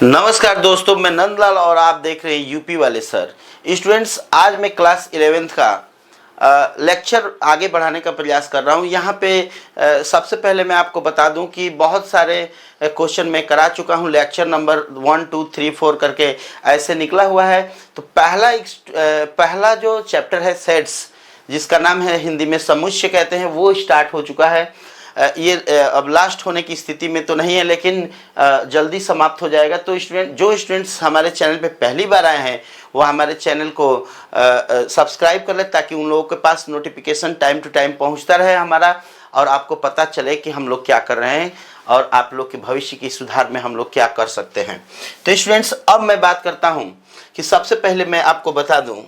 नमस्कार दोस्तों, मैं नंदलाल और आप देख रहे हैं यूपी वाले सर। स्टूडेंट्स, आज मैं क्लास 11th का लेक्चर आगे बढ़ाने का प्रयास कर रहा हूं। यहाँ पे सबसे पहले मैं आपको बता दूं कि बहुत सारे क्वेश्चन मैं करा चुका हूं। लेक्चर नंबर 1, 2, 3, 4 करके ऐसे निकला हुआ है। तो पहला जो चैप्टर है सेट्स, जिसका नाम है हिंदी में समुच्चय कहते हैं, वो स्टार्ट हो चुका है। ये अब लास्ट होने की स्थिति में तो नहीं है, लेकिन जल्दी समाप्त हो जाएगा। तो जो स्टूडेंट्स हमारे चैनल पे पहली बार आए हैं वो हमारे चैनल को सब्सक्राइब कर ले, ताकि उन लोगों के पास नोटिफिकेशन टाइम टू टाइम पहुंचता रहे हमारा, और आपको पता चले कि हम लोग क्या कर रहे हैं और आप लोग के भविष्य की सुधार में हम लोग क्या कर सकते हैं। तो स्टूडेंट्स, अब मैं बात करता हूँ कि सबसे पहले मैं आपको बता दूँ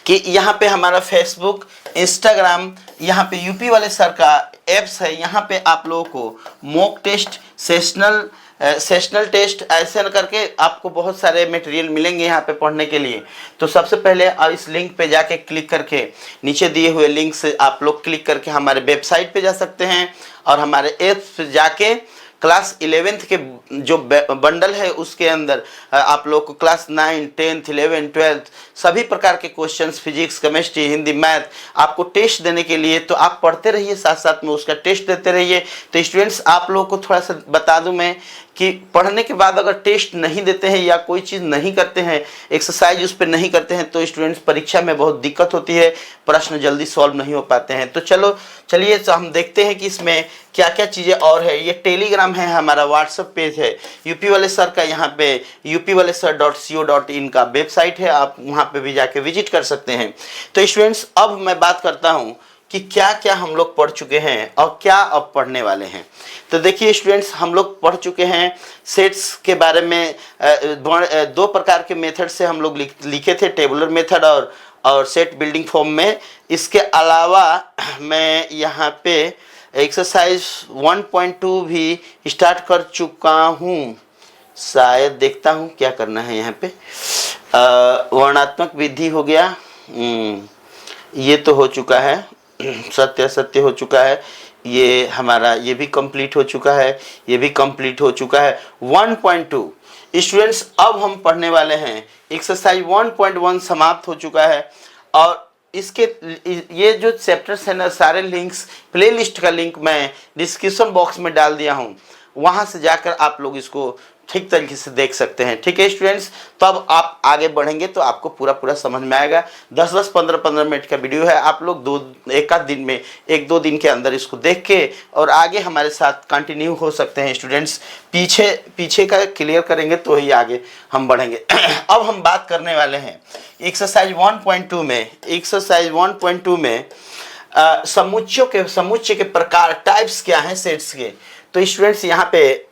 कि यहाँ पे हमारा फेसबुक, इंस्टाग्राम, यहाँ पे यूपी वाले सर का एप्स है। यहाँ पे आप लोगों को मॉक टेस्ट, सेशनल टेस्ट, ऐसे करके आपको बहुत सारे मटेरियल मिलेंगे यहाँ पे पढ़ने के लिए। तो सबसे पहले इस लिंक पे जाके क्लिक करके, नीचे दिए हुए लिंक से आप लोग क्लिक करके हमारे वेबसाइट पे जा सकते हैं, और हमारे ऐप्स पे जाके क्लास 11th के जो बंडल है उसके अंदर आप लोग को क्लास 9, 10th, 11th, 12th सभी प्रकार के questions, physics, chemistry, Hindi, math आपको टेस्ट देने के लिए, तो आप पढ़ते रहिए, साथ साथ में उसका टेस्ट देते रहिए। तो स्टूडेंट्स, आप लोगों को थोड़ा सा बता दूं मैं कि पढ़ने के बाद अगर टेस्ट नहीं देते हैं या कोई चीज़ नहीं करते हैं, एक्सरसाइज उस पर नहीं करते हैं, तो स्टूडेंट्स परीक्षा में बहुत दिक्कत होती है, प्रश्न जल्दी सॉल्व नहीं हो पाते हैं। तो चलिए तो हम देखते हैं कि इसमें क्या क्या चीज़ें और है। ये टेलीग्राम है, हमारा व्हाट्सएप पेज है यूपी वाले सर का। यहाँ पे upwalesar.co.in का वेबसाइट है, आप वहाँ पे भी जाके विजिट कर सकते हैं। तो स्टूडेंट्स, अब मैं बात करता हूँ कि क्या क्या हम लोग पढ़ चुके हैं और क्या अब पढ़ने वाले हैं। तो देखिए स्टूडेंट्स, हम लोग पढ़ चुके हैं सेट्स के बारे में। दो प्रकार के मेथड से हम लोग लिखे थे, टेबुलर मेथड और सेट बिल्डिंग फॉर्म में। इसके अलावा मैं यहाँ पे एक्सरसाइज 1.2 भी स्टार्ट कर चुका हूँ। शायद देखता हूँ क्या करना है यहाँ पे। वर्णात्मक विधि हो गया, ये तो हो चुका है, सत्य हो चुका है, ये हमारा ये भी कंप्लीट हो चुका है, ये भी कंप्लीट हो चुका है। 1.2 स्टूडेंट्स, अब हम पढ़ने वाले हैं एक्सरसाइज 1.1 समाप्त हो चुका है। और इसके ये जो चैप्टर्स है ना, सारे लिंक्स, प्लेलिस्ट का लिंक मैं डिस्क्रिप्शन बॉक्स में डाल दिया हूँ, वहाँ से जाकर आप लोग इसको ठीक तरीके से देख सकते हैं। ठीक है स्टूडेंट्स, तो अब आप आगे बढ़ेंगे तो आपको पूरा समझ में आएगा। 10-10, 15-15 मिनट का वीडियो है। आप लोग एक आध दिन में, 1-2 दिन के अंदर इसको देख के और आगे हमारे साथ कंटिन्यू हो सकते हैं स्टूडेंट्स। पीछे का क्लियर करेंगे तो ही आगे हम बढ़ेंगे। अब हम बात करने वाले हैं एक्सरसाइज 1.2 में। एक्सरसाइज 1.2 में समुच्चय के प्रकार, टाइप्स क्या हैं सेट्स के। तो स्टूडेंट्स, यहाँ पे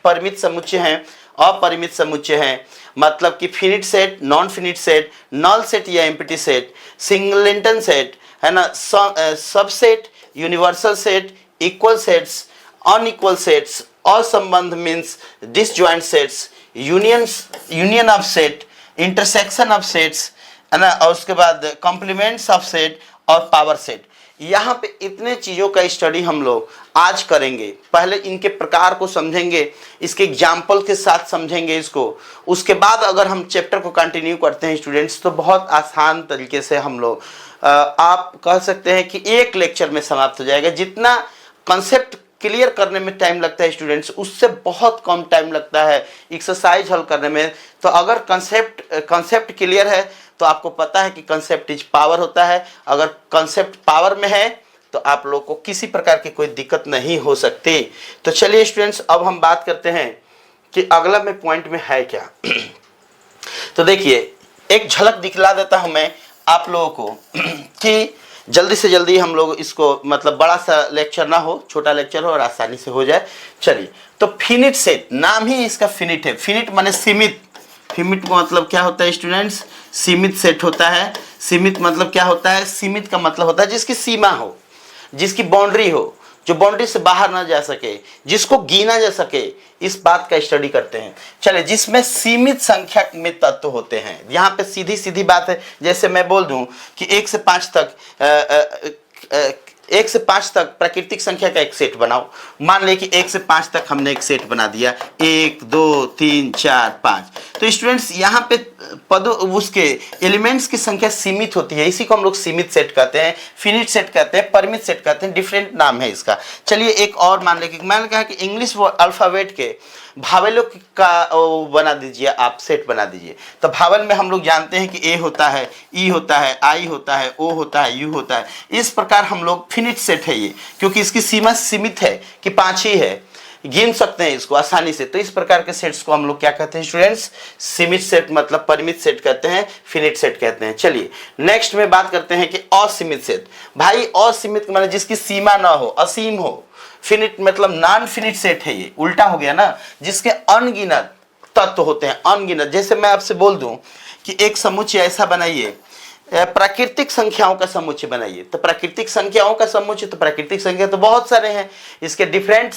परिमित समुच्चय हैं, अपरिमित समुच्चय हैं, मतलब कि finite set, non finite set, null set या एम्प्टी सेट, सिंगलेटन सेट है ना, subset, universal set, equal sets, unequal sets, असंबंध means disjoint sets, union of set, intersection of sets है ना, और उसके बाद कॉम्प्लीमेंट्स ऑफ सेट और पावर सेट। यहाँ पे इतने चीज़ों का स्टडी हम लोग आज करेंगे। पहले इनके प्रकार को समझेंगे, इसके एग्जाम्पल के साथ समझेंगे इसको। उसके बाद अगर हम चैप्टर को कंटिन्यू करते हैं स्टूडेंट्स, तो बहुत आसान तरीके से हम लोग आप कह सकते हैं कि एक लेक्चर में समाप्त हो जाएगा। जितना कंसेप्ट क्लियर करने में टाइम लगता है स्टूडेंट्स, उससे बहुत कम टाइम लगता है एक्सरसाइज हल करने में। तो अगर कंसेप्ट क्लियर है तो आपको पता है कि कंसेप्ट इज पावर होता है। अगर कंसेप्ट पावर में है तो आप लोग को किसी प्रकार की कोई दिक्कत नहीं हो सकती। तो चलिए स्टूडेंट्स, अब हम बात करते हैं कि अगला में पॉइंट में है क्या। तो देखिए, एक झलक दिखला देता हूं मैं आप लोगों को कि जल्दी से जल्दी हम लोग इसको, मतलब बड़ा सा लेक्चर ना हो, छोटा लेक्चर हो और आसानी से हो जाए। चलिए, तो फिनिट सेट, नाम ही इसका फिनिट है। फिनिट माने सीमित। फिनिट का मतलब क्या होता है स्टूडेंट्स? सीमित सेट होता है। सीमित मतलब क्या होता है? सीमित का मतलब होता है जिसकी सीमा हो, जिसकी बाउंड्री हो, जो बाउंड्री से बाहर ना जा सके, जिसको गिना जा सके, इस बात का स्टडी करते हैं। चले, जिसमें सीमित संख्या में तत्व होते हैं। यहाँ पे सीधी सीधी बात है, जैसे मैं बोल दूं कि 1 से 5 तक 1 से 5 तक प्राकृतिक संख्या का एक सेट बनाओ। मान ले कि 1 से 5 तक हमने एक सेट बना दिया, 1 2 3 4 5। तो स्टूडेंट्स यहाँ पे पदों उसके एलिमेंट्स की संख्या सीमित होती है, इसी को हम लोग सीमित सेट कहते हैं, फिनिट सेट कहते हैं, परिमित सेट कहते हैं, डिफरेंट नाम है इसका। चलिए एक और मान लें कि मैंने कहा कि इंग्लिश अल्फाबेट के भावेलों का बना दीजिए, आप सेट बना दीजिए। तो भावल में हम लोग जानते हैं कि ए होता है, ई होता है, आई होता है, ओ होता है, यू होता है। इस प्रकार हम लोग फिनिट सेट है ये, क्योंकि इसकी सीमा सीमित है कि 5 ही है, गिन सकते हैं इसको आसानी से। तो इस प्रकार के सेट्स को हम लोग क्या कहते हैं स्टूडेंट्स? सीमित सेट मतलब परिमित सेट कहते हैं, फिनिट सेट कहते हैं। चलिए नेक्स्ट में बात करते हैं कि असीमित सेट। भाई असीमित मतलब जिसकी सीमा ना हो, असीम हो। फिनिट मतलब नॉन फिनिट सेट है, ये उल्टा हो गया ना, जिसके अनगिनत तत्व होते हैं, अनगिनत। जैसे मैं आपसे बोल दूं कि एक समुच्चय ऐसा बनाइए, प्राकृतिक संख्याओं का समुच्चय बनाइए। तो प्राकृतिक संख्याओं का समुच्चय, तो प्राकृतिक संख्या तो बहुत सारे हैं, इसके डिफरेंट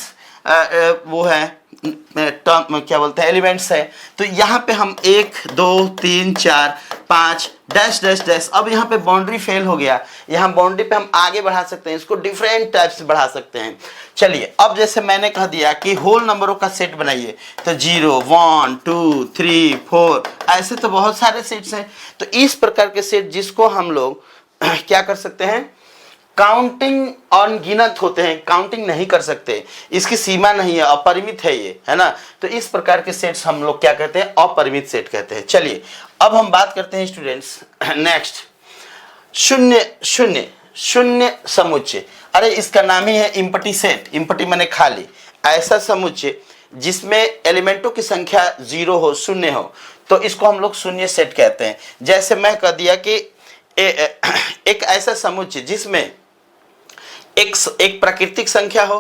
वो है टर्म, क्या बोलते हैं, एलिमेंट्स है। तो यहाँ पे हम 1 2 3 4 5 डैश डैश डैश। अब यहाँ पे बाउंड्री फेल हो गया, यहाँ बाउंड्री पे हम आगे बढ़ा सकते हैं, इसको डिफरेंट टाइप से बढ़ा सकते हैं। चलिए अब जैसे मैंने कह दिया कि होल नंबरों का सेट बनाइए, तो 0 1 2 3 4 ऐसे तो बहुत सारे सेट्स हैं। तो इस प्रकार के सेट जिसको हम लोग क्या कर सकते हैं, काउंटिंग अनगिनत होते हैं, काउंटिंग नहीं कर सकते, इसकी सीमा नहीं है, अपरिमित है ये, है ना। तो इस प्रकार के सेट्स हम लोग क्या कहते हैं, अपरिमित सेट कहते हैं। चलिए अब हम बात करते हैं स्टूडेंट्स नेक्स्ट, शून्य शून्य शून्य समुच्चय। अरे इसका नाम ही है इम्पटी सेट, इम्पटी माने खाली, ऐसा समुच्चय जिसमें एलिमेंटों की संख्या 0 हो, शून्य हो, तो इसको हम लोग शून्य सेट कहते हैं। जैसे मैं कह दिया कि एक ऐसा समुच्चय जिसमें एक प्राकृतिक संख्या हो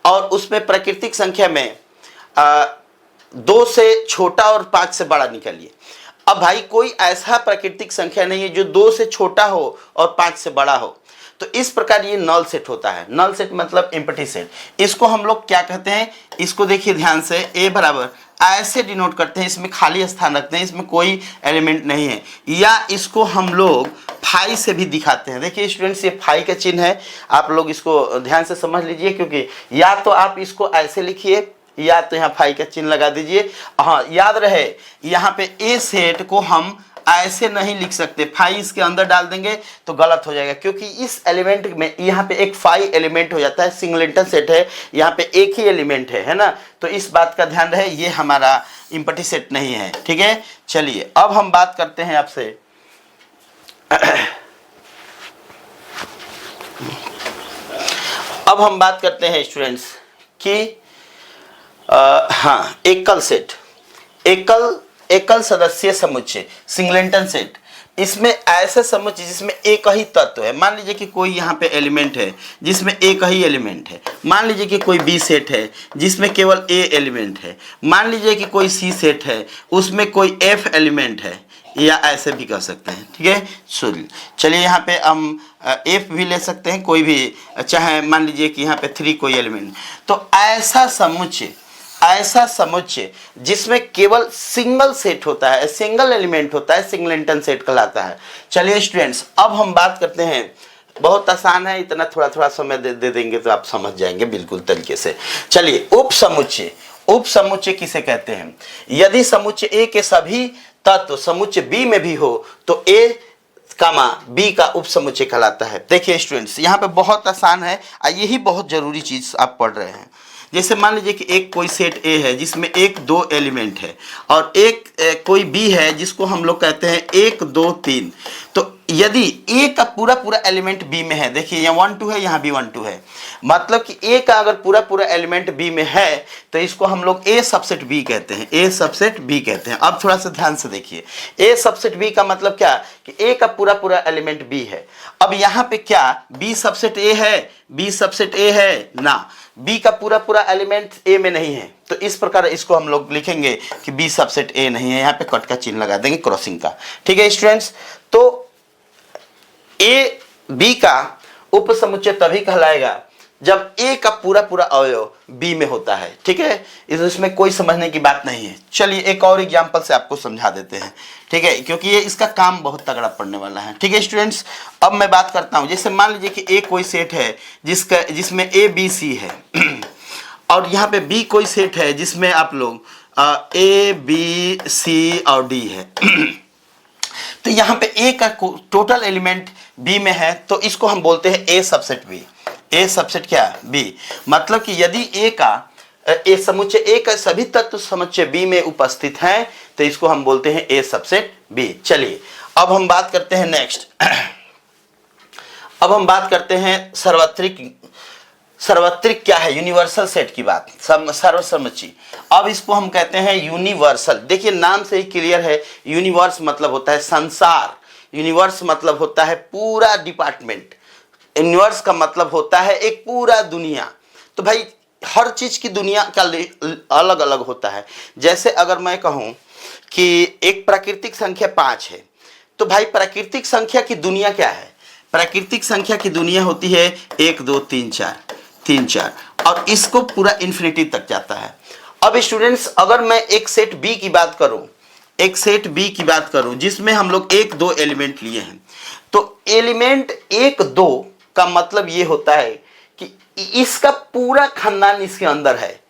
और उसमें प्राकृतिक संख्या में 2 से छोटा और 5 से बड़ा निकालिए। अब भाई कोई ऐसा प्राकृतिक संख्या नहीं है जो 2 से छोटा हो और 5 से बड़ा हो, तो इस प्रकार ये नल सेट होता है। नल सेट मतलब एम्प्टी सेट। इसको हम लोग क्या कहते हैं, इसको देखिए ध्यान से, ए बराबर ऐसे डिनोट करते हैं, इसमें खाली स्थान रखते हैं, इसमें कोई एलिमेंट नहीं है। या इसको हम लोग फाई से भी दिखाते हैं। देखिए स्टूडेंट्स ये फाई का चिन्ह है, आप लोग इसको ध्यान से समझ लीजिए, क्योंकि या तो आप इसको ऐसे लिखिए या तो यहाँ फाई का चिन्ह लगा दीजिए। हाँ याद रहे, यहाँ पे ए सेट को हम ऐसे नहीं लिख सकते, फाई इसके अंदर डाल देंगे तो गलत हो जाएगा, क्योंकि इस एलिमेंट में यहाँ पे एक फाई एलिमेंट हो जाता है, सिंगलेटन सेट है, यहाँ पे एक ही एलिमेंट है ना। तो इस बात का ध्यान रहे, ये हमारा इम्पटी सेट नहीं है, ठीक है। चलिए अब हम बात करते हैं आपसे अब हम बात करते हैं स्टूडेंट्स कि हाँ एकल सेट, एकल सदस्य समुच्चय, सिंगलेटन सेट। इसमें ऐसा समुच्चय जिसमें एक ही तत्व है। मान लीजिए कि कोई यहाँ पे एलिमेंट है जिसमें एक ही एलिमेंट है। मान लीजिए कि कोई बी सेट है जिसमें केवल ए एलिमेंट है। मान लीजिए कि कोई सी सेट है उसमें कोई एफ एलिमेंट है, या ऐसे भी कर सकते हैं, ठीक है। चलिए यहाँ पे हम एफ भी ले सकते हैं, कोई भी, चाहे मान लीजिए कि यहाँ पे 3 कोई एलिमेंट। तो ऐसा समुच्चय जिसमें केवल सिंगल सेट होता है, सिंगल एलिमेंट होता है, सिंगलेटन सेट कहलाता है। चलिए स्टूडेंट्स अब हम बात करते हैं, बहुत आसान है, इतना थोड़ा थोड़ा समय दे देंगे तो आप समझ जाएंगे बिल्कुल तरीके से। चलिए उप समुच्चय किसे कहते हैं? यदि समुच्चय ए के सभी तत्व समुच्चय बी में भी हो तो ए कामा बी का उप समुच्चय कहलाता है। देखिए स्टूडेंट्स यहाँ पे बहुत आसान है, यही बहुत जरूरी चीज आप पढ़ रहे हैं। जैसे मान लीजिए कि एक कोई सेट ए है जिसमें 1 2 एलिमेंट है, और एक कोई बी है जिसको हम लोग कहते हैं 1 2 3। तो यदि ए का पूरा एलिमेंट बी में है, देखिए यहाँ 1 2 है, यहाँ भी 1 2 है, मतलब कि ए का अगर पूरा एलिमेंट बी में है तो इसको हम लोग ए सबसेट बी कहते हैं, ए सबसेट बी कहते हैं। अब थोड़ा सा ध्यान से देखिए, ए सबसेट बी का मतलब क्या कि ए का पूरा एलिमेंट बी है। अब यहाँ पे क्या बी सबसेट ए है? बी सबसेट ए है ना, बी का पूरा एलिमेंट ए में नहीं है। तो इस प्रकार इसको हम लोग लिखेंगे कि बी सबसेट ए नहीं है, यहाँ पे कट का चिन्ह लगा देंगे, क्रॉसिंग का, ठीक है स्टूडेंट्स। तो ए बी का उप समुच्चय तभी कहलाएगा जब ए का पूरा पूरा अवयव बी में होता है। ठीक है, इसमें कोई समझने की बात नहीं है। चलिए एक और एग्जांपल से आपको समझा देते हैं। ठीक है, क्योंकि ये इसका काम बहुत तगड़ा पड़ने वाला है। ठीक है स्टूडेंट्स, अब मैं बात करता हूं, जैसे मान लीजिए कि ए कोई सेट है जिसमें ए बी सी है और यहाँ पे बी कोई सेट है जिसमें आप लोग ए बी सी और डी है तो यहाँ पे ए का टोटल एलिमेंट बी में है, तो इसको हम बोलते हैं ए सबसेट बी। ए सबसेट क्या बी, मतलब कि यदि ए का ए समुच्चय ए का सभी तत्व समुच्चय बी में उपस्थित हैं तो इसको हम बोलते हैं ए सबसेट बी। चलिए अब हम बात करते हैं नेक्स्ट अब हम बात करते हैं सार्वत्रिक क्या है, यूनिवर्सल सेट की बात, सर्वसमुच्चय। अब इसको हम कहते हैं यूनिवर्सल। देखिए नाम से ही क्लियर है, यूनिवर्स मतलब होता है संसार, यूनिवर्स मतलब होता है पूरा डिपार्टमेंट, यूनिवर्स का मतलब होता है एक पूरा दुनिया। तो भाई हर चीज की दुनिया का अलग अलग होता है। जैसे अगर मैं कहूं कि एक प्राकृतिक संख्या 5 है, तो भाई प्राकृतिक संख्या की दुनिया क्या है, प्राकृतिक संख्या की दुनिया होती है 1 2 3 4 और इसको पूरा इन्फिनिटी तक जाता है। अब स्टूडेंट्स अगर मैं एक सेट बी की बात करूं जिसमें हम लोग 1 2 एलिमेंट लिए हैं, तो एलिमेंट 1 2 का मतलब ये होता है कि इसका पूरा खानदान इसके अंदर है।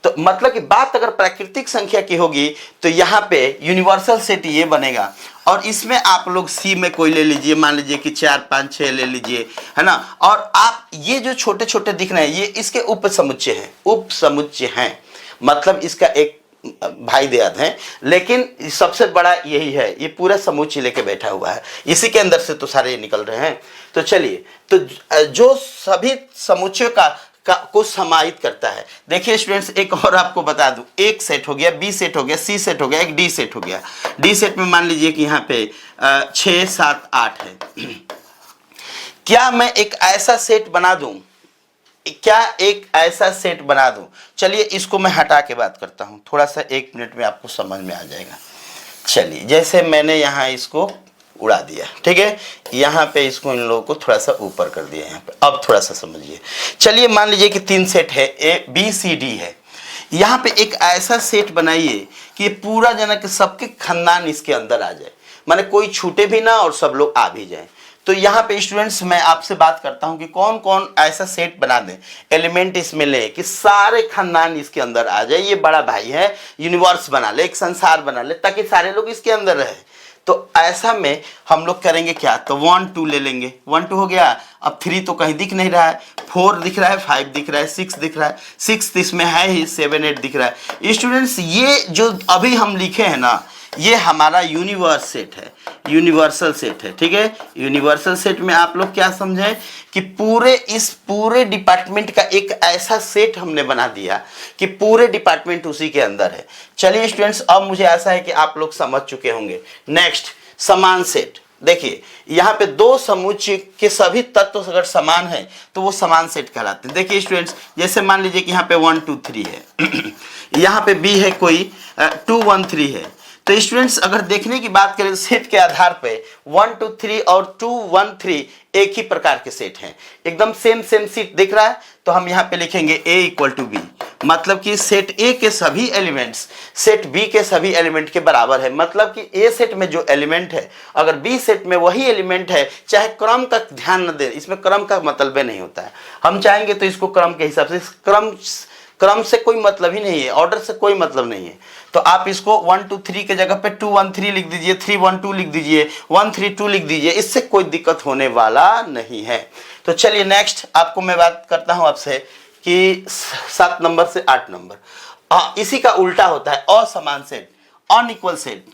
तो मतलब कि बात अगर प्राकृतिक संख्या की होगी तो यहाँ पे यूनिवर्सल सेट ये बनेगा और इसमें आप लोग सी में कोई ले लीजिए, मान लीजिए कि 4 5 6 ले लीजिए, है ना। और आप ये जो छोटे छोटे दिख रहे हैं ये इसके उप समुच्चय हैं, मतलब इसका एक भाई देयाद है, लेकिन सबसे बड़ा यही है, ये पूरा समुच्चय लेके बैठा हुआ है, इसी के अंदर से तो सारे निकल रहे हैं। तो चलिए, तो जो सभी समुच्चय को समाहित करता है। देखिए स्टूडेंट्स एक और आपको बता दूं, एक सेट हो गया, बी सेट हो गया, सी सेट हो गया, एक डी सेट हो गया। डी सेट में मान लीजिए कि यहाँ पे 6 7 8 है क्या मैं एक ऐसा सेट बना दूं, चलिए इसको मैं हटा के बात करता हूं, थोड़ा सा 1 मिनट में आपको समझ में आ जाएगा। चलिए जैसे मैंने यहाँ इसको उड़ा दिया, ठीक है, यहाँ पे इसको इन लोगों को थोड़ा सा ऊपर कर दिया यहाँ पे। अब थोड़ा सा समझिए, चलिए मान लीजिए कि 3 सेट है, ए बी सी डी है, यहाँ पे एक ऐसा सेट बनाइए कि पूरा जनक सबके खानदान इसके अंदर आ जाए, माने कोई छूटे भी ना और सब लोग आ भी जाए। तो यहाँ पे स्टूडेंट्स मैं आपसे बात करता हूँ कि कौन कौन ऐसा सेट बना दें, एलिमेंट इसमें ले कि सारे खानदान इसके अंदर आ जाए, ये बड़ा भाई है, यूनिवर्स बना ले, एक संसार बना ले ताकि सारे लोग इसके अंदर रहे। तो ऐसा में हम लोग करेंगे क्या, तो 1 2 ले लेंगे, 1 2 हो गया। अब 3 तो कहीं दिख नहीं रहा है, 4 दिख रहा है, 5 दिख रहा है, 6 दिख रहा है, 6 इसमें है ही, 7 8 दिख रहा है। स्टूडेंट्स ये जो अभी हम लिखे हैं ना, ये हमारा यूनिवर्स सेट है, यूनिवर्सल सेट है। ठीक है, यूनिवर्सल सेट में आप लोग क्या समझें कि इस पूरे डिपार्टमेंट का एक ऐसा सेट हमने बना दिया कि पूरे डिपार्टमेंट उसी के अंदर है। चलिए स्टूडेंट्स अब मुझे ऐसा है कि आप लोग समझ चुके होंगे। नेक्स्ट समान सेट, देखिए यहाँ पे 2 समुच्चय के सभी तत्व अगर समान है तो वो समान सेट कहलाते हैं। देखिए स्टूडेंट्स जैसे मान लीजिए कि यहाँ पे 1 2 3 है यहाँ पे बी है कोई 2 1 3 है। तो स्टूडेंट्स अगर देखने की बात करें सेट के आधार पे 1 2 3 और 2 1 3 एक ही प्रकार के सेट हैं, एकदम सेम सेट दिख रहा है। तो हम यहाँ पे लिखेंगे A = B, मतलब कि सेट A के सभी एलिमेंट्स सेट B के सभी एलिमेंट के बराबर है। मतलब कि A सेट में जो एलिमेंट है अगर B सेट में वही एलिमेंट है, चाहे क्रम का ध्यान न दें, इसमें क्रम का मतलब नहीं होता है। हम चाहेंगे तो इसको क्रम के हिसाब से, क्रम से कोई मतलब ही नहीं है, ऑर्डर से कोई मतलब नहीं है। तो आप इसको 1 2 3 के जगह पे 2 1 3 लिख दीजिए, 3 1 2 लिख दीजिए, 1 3 2 लिख दीजिए, इससे कोई दिक्कत होने वाला नहीं है। तो चलिए नेक्स्ट आपको मैं बात करता हूं आपसे कि 7 नंबर से 8 नंबर, इसी का उल्टा होता है असमान सेट, अनइक्वल सेट,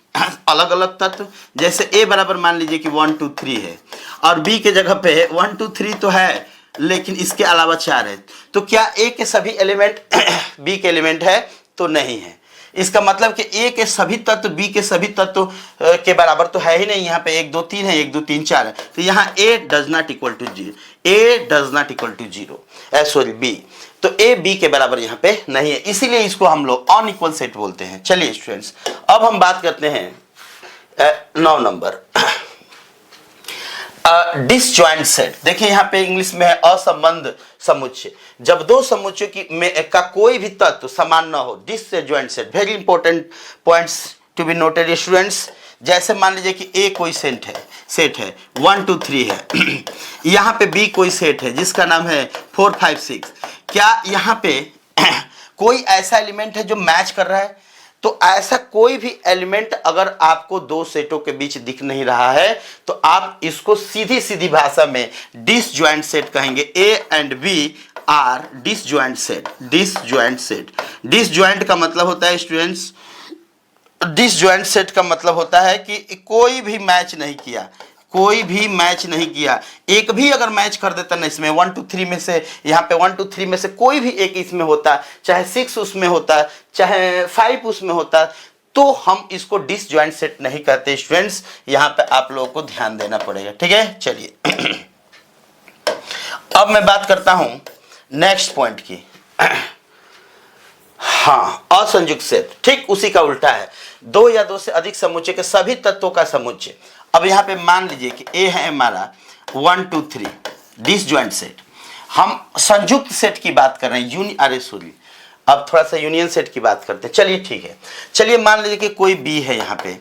अलग अलग तत्व। जैसे A बराबर मान लीजिए कि 1 2 3 है और B के जगह पे 1 2 3 तो है लेकिन इसके अलावा 4 है, तो क्या A के सभी एलिमेंट B के एलिमेंट है, तो नहीं है। इसका मतलब कि A के सभी तत्व B के सभी तत्व के बराबर तो है ही नहीं। यहाँ पे 1 2 3 है, 1 2 3 4 है, तो यहाँ A does not equal to 0, A does not equal to 0, sorry B, तो A B के बराबर यहाँ पे नहीं है, इसीलिए इसको हम लोग अनइक्वल सेट बोलते हैं। चलिए स्टूडेंट्स अब हम बात करते हैं 9 नंबर डिसजॉइंट सेट। देखिए यहाँ पे इंग्लिश में है असंबद्ध समुच्चय, जब दो समुच्चयों की में का कोई भी तत्व समान न हो, disjoint set. Very important points to be noted students. जैसे मान लीजिए कि ए कोई सेट है 1 2 3 है यहाँ पे बी कोई सेट है जिसका नाम है 4 5 6। क्या यहाँ पे कोई ऐसा एलिमेंट है जो मैच कर रहा है? तो ऐसा कोई भी एलिमेंट अगर आपको दो सेटों के बीच दिख नहीं रहा है तो आप इसको सीधी सीधी भाषा में डिसजॉइंट सेट कहेंगे। A and B are disjoint set. Disjoint set, disjoint का मतलब होता है स्टूडेंट्स, डिसजॉइंट सेट का मतलब होता है कि कोई भी मैच नहीं किया, कोई भी मैच नहीं किया। एक भी अगर मैच कर देता ना इसमें 1 2 3 में से, यहाँ पे 1 2 3 में से कोई भी एक इसमें होता, चाहे 6 उसमें होता, चाहे 5 उसमें होता, तो हम इसको डिसजॉइंट सेट नहीं कहते स्टूडेंट्स। यहाँ पे आप लोगों को ध्यान देना पड़ेगा, ठीक है। चलिए अब मैं बात करता हूं नेक्स्ट पॉइंट की। हाँ, असंयुक्त सेट ठीक उसी का उल्टा है, दो या दो से अधिक समुच्चय के सभी तत्वों का समुच्चय। अब यहाँ पे मान लीजिए कि ए है हमारा 1 2 3 डिसजॉइंट सेट, हम संयुक्त सेट की बात कर रहे हैं, अब थोड़ा सा यूनियन सेट की बात करते हैं। चलिए ठीक है, चलिए मान लीजिए कि कोई बी है यहाँ पे,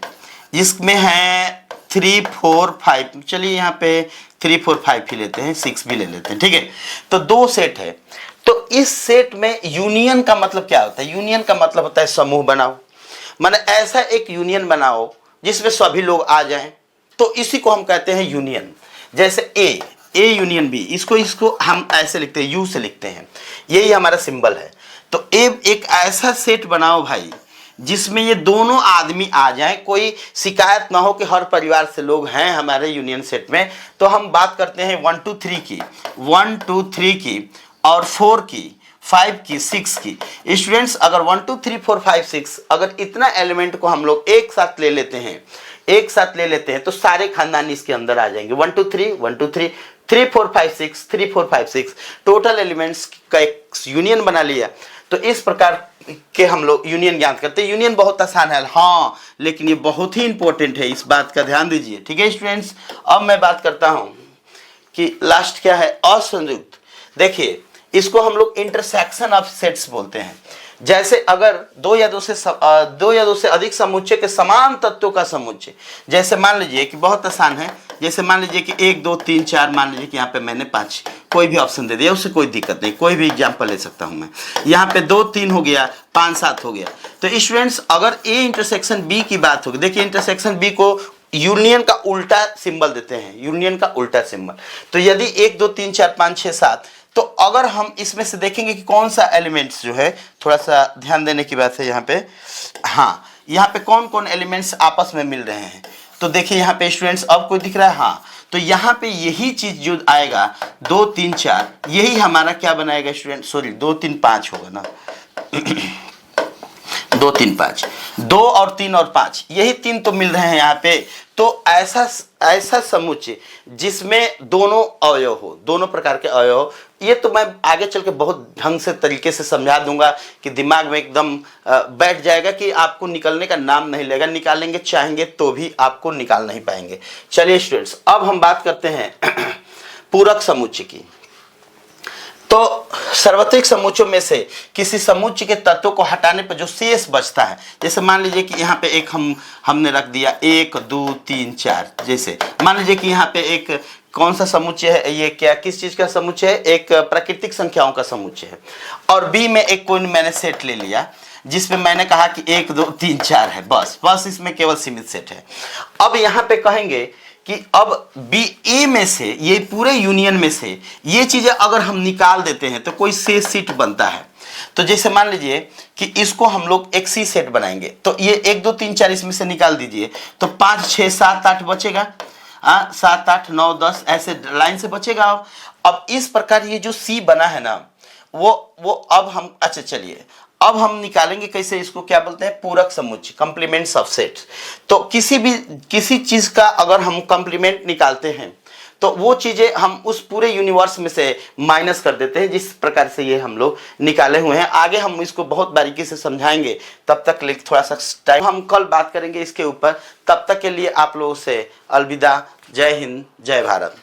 इसमें है 3 4 5, चलिए यहाँ पे 3 4 5 ही लेते हैं, 6 भी ले लेते हैं, ठीक है। तो दो सेट है, तो इस सेट में यूनियन का मतलब क्या होता है? यूनियन का मतलब होता है समूह बनाओ, माने ऐसा एक यूनियन बनाओ जिसमें सभी लोग आ जाएं, तो इसी को हम कहते हैं यूनियन। जैसे ए यूनियन बी, इसको हम ऐसे लिखते हैं, यू से लिखते हैं, यही हमारा सिंबल है। तो एक ऐसा सेट बनाओ भाई जिसमें ये दोनों आदमी आ जाएं, कोई शिकायत ना हो कि हर परिवार से लोग हैं हमारे यूनियन सेट में। तो हम बात करते हैं 1 2 3 की, 1 2 3 की और 4 की, 5 की, 6 की। स्टूडेंट्स अगर 1 2 3 4 5 6 अगर इतना एलिमेंट को हम लोग एक साथ ले लेते हैं तो सारे खानदान इसके अंदर आ जाएंगे। 1 2 3 1 2 3 3 4 5 6 3 4 5 6 टोटल एलिमेंट्स का एक यूनियन बना लिया। तो इस प्रकार के हम लोग यूनियन ज्ञात करते हैं। यूनियन बहुत आसान है, हाँ, लेकिन ये बहुत ही इंपॉर्टेंट है, इस बात का ध्यान दीजिए, ठीक है स्टूडेंट्स। अब मैं बात करता हूं कि लास्ट क्या है, असंयुक्त। देखिए इसको हम लोग इंटरसेक्शन ऑफ सेट्स बोलते हैं। जैसे अगर दो या दो से अधिक समुच्चय के समान तत्वों का समुच्चय, जैसे मान लीजिए कि बहुत आसान है, जैसे मान लीजिए कि 1 2 3 4, मान लीजिए कि यहाँ पे मैंने 5 कोई भी ऑप्शन दे दिया, उससे कोई दिक्कत नहीं, कोई भी एग्जाम्पल ले सकता हूँ मैं। यहाँ पे 2 3 हो गया, 5 7 हो गया। तो स्टूडेंट्स अगर ए इंटरसेक्शन बी की बात होगी, देखिए इंटरसेक्शन बी को यूनियन का उल्टा सिंबल देते हैं, यूनियन का उल्टा सिंबल। तो यदि 1 2 3 4 5 6 7, तो अगर हम इसमें से देखेंगे कि कौन सा एलिमेंट्स जो है, थोड़ा सा ध्यान देने की बात है यहाँ पे, हाँ, यहाँ पे कौन कौन एलिमेंट्स आपस में मिल रहे हैं। तो देखिए यहाँ पे स्टूडेंट्स अब कोई दिख रहा है, हाँ, तो यहाँ पे यही चीज जो आएगा 2 3 4, यही हमारा क्या बनाएगा स्टूडेंट, सॉरी 2 3 5 होगा ना 2 3 5, 2 और 3 और 5, यही 3 तो मिल रहे हैं यहाँ पे। तो ऐसा समुच्चय जिसमें दोनों अवयव हो, दोनों प्रकार के अवयव हो, ये तो मैं आगे चल के बहुत ढंग से तरीके से समझा दूंगा कि दिमाग में एकदम बैठ जाएगा कि आपको निकलने का नाम नहीं लेगा, निकालेंगे चाहेंगे तो भी आपको निकाल नहीं पाएंगे। चलिए स्टूडेंट्स अब हम बात करते हैं पूरक समुच्चय की। तो सार्वत्रिक समुच्चयों में से किसी समुच्चय के तत्वों को हटाने पर जो शेष बचता है, जैसे मान लीजिए कि यहाँ पे एक हमने रख दिया 1 2 3 4, जैसे मान लीजिए कि यहाँ पे एक कौन सा समुच्चय है, ये क्या किस चीज का समुच्चय है, एक प्राकृतिक संख्याओं का समुच्चय है। और बी में एक कोई मैंने सेट ले लिया जिसमें मैंने कहा कि 1 2 3 4 है, बस इसमें केवल सीमित सेट है। अब यहाँ पे कहेंगे कि अब बी ए में से, ये पूरे यूनियन में से ये चीजें अगर हम निकाल देते हैं तो कोई शेष सेट बनता है। तो जैसे मान लीजिए कि इसको हम लोग एक सी सेट बनाएंगे, तो ये 1 2 3 4 इसमें से निकाल दीजिए, तो 5 6 7 8 बचेगा, 7 8 9 10 ऐसे लाइन से बचेगा। अब इस प्रकार ये जो सी बना है ना, वो अब हम, अच्छा चलिए अब हम निकालेंगे कैसे, इसको क्या बोलते हैं, पूरक समुच्चय, कंप्लीमेंट्स ऑफ सेट्स। तो किसी चीज का अगर हम कंप्लीमेंट निकालते हैं तो वो चीजें हम उस पूरे यूनिवर्स में से माइनस कर देते हैं, जिस प्रकार से ये हम लोग निकाले हुए हैं। आगे हम इसको बहुत बारीकी से समझाएंगे, तब तक थोड़ा सा टाइम, हम कल बात करेंगे इसके ऊपर। तब तक के लिए आप लोगों से अलविदा, जय हिंद, जय भारत।